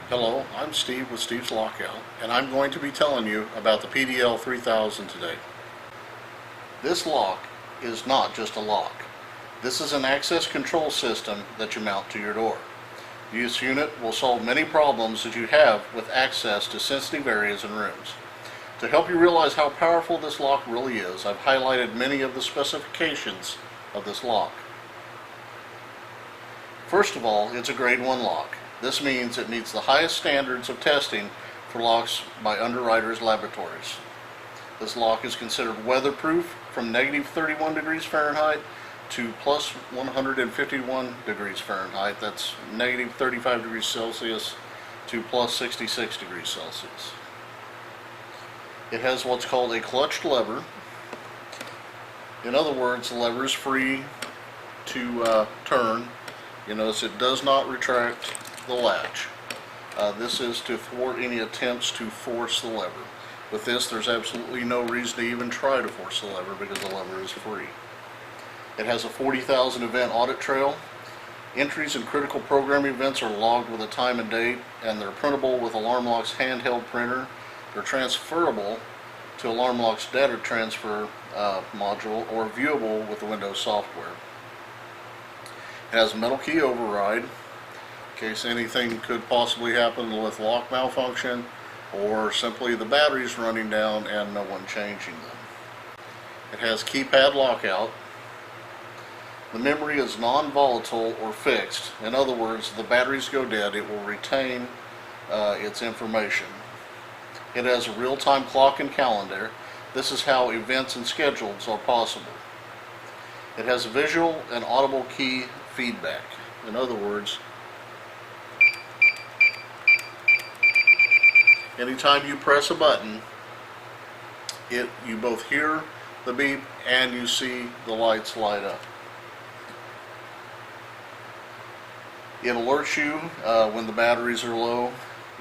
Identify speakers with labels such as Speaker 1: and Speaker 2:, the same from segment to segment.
Speaker 1: Hello, I'm Steve with Steve's Lockout, and I'm going to be telling you about the PDL3000 today. This lock is not just a lock. This is an access control system that you mount to your door. This unit will solve many problems that you have with access to sensitive areas and rooms. To help you realize how powerful this lock really is, I've highlighted many of the specifications of this lock. First of all, it's a grade 1 lock. This means it meets the highest standards of testing for locks by Underwriters Laboratories. This lock is considered weatherproof from negative 31 degrees Fahrenheit to plus 151 degrees Fahrenheit. That's negative 35 degrees Celsius to plus 66 degrees Celsius. It has what's called a clutched lever. In other words, the lever is free to turn. You notice it does not retract the latch. This is to thwart any attempts to force the lever. With this, there's absolutely no reason to even try to force the lever because the lever is free. It has a 40,000 event audit trail. Entries and critical programming events are logged with a time and date, and they're printable with AlarmLock's handheld printer. They're transferable to AlarmLock's data transfer module or viewable with the Windows software. It has metal key override in case anything could possibly happen with lock malfunction or simply the batteries running down and no one changing them. It has keypad lockout. The memory is non-volatile or fixed. In other words, if the batteries go dead, it will retain its information. It has a real-time clock and calendar. This is how events and schedules are possible. It has visual and audible key feedback. In other words, anytime you press a button, you both hear the beep and you see the lights light up. It alerts you when the batteries are low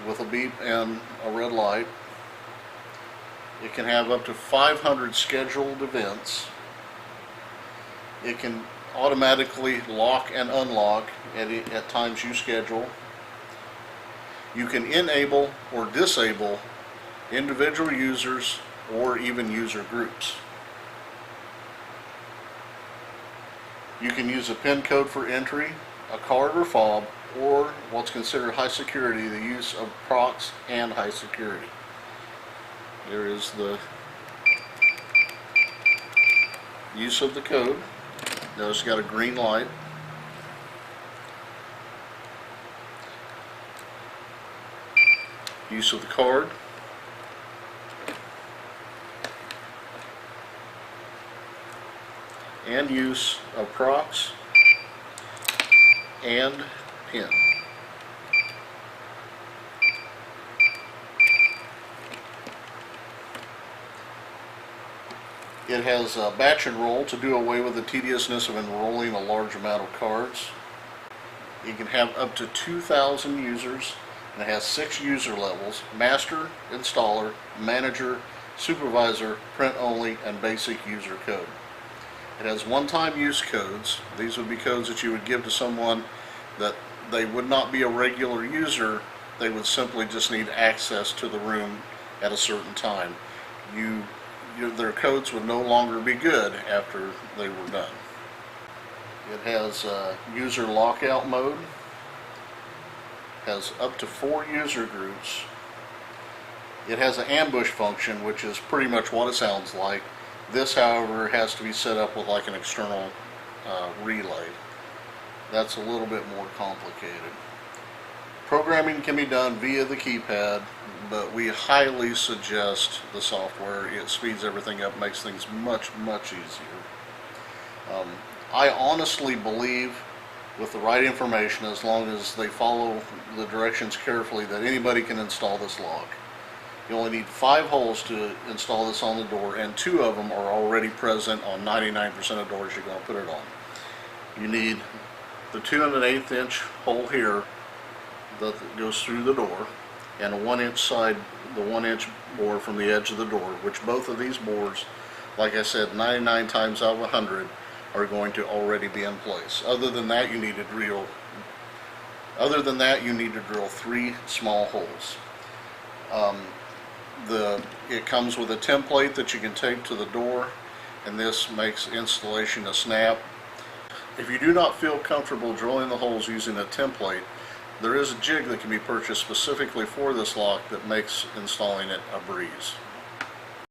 Speaker 1: with a beep and a red light. It can have up to 500 scheduled events. It can automatically lock and unlock at times you schedule. You can enable or disable individual users or even user groups. You can use a PIN code for entry, a card or fob, or what's considered high security, the use of procs and high security. There is the use of the code. Notice it's got a green light. Use of the card. And use of procs and PIN. It has a batch enroll to do away with the tediousness of enrolling a large amount of cards. You can have up to 2,000 users, and it has 6 user levels: master, installer, manager, supervisor, print only, and basic user code. It has one-time use codes. These would be codes that you would give to someone that they would not be a regular user. They would simply just need access to the room at a certain time. Their codes would no longer be good after they were done. It has user lockout mode. Has up to 4 user groups. It has an ambush function, which is pretty much what it sounds like. This, however, has to be set up with like an external relay. That's a little bit more complicated. Programming can be done via the keypad, but we highly suggest the software. It speeds everything up, makes things much easier. I honestly believe with the right information, as long as they follow the directions carefully, that anybody can install this lock. You only need 5 holes to install this on the door, and 2 of them are already present on 99% of doors you're going to put it on. You need the 2 1/8 inch hole here that goes through the door, and a 1-inch side, the 1-inch bore from the edge of the door, which both of these bores, like I said, 99 times out of 100 are going to already be in place. Other than that, you need a real Other than that, you need to drill 3 small holes. It comes with a template that you can take to the door, and this makes installation a snap. If you do not feel comfortable drilling the holes using a template, there is a jig that can be purchased specifically for this lock that makes installing it a breeze.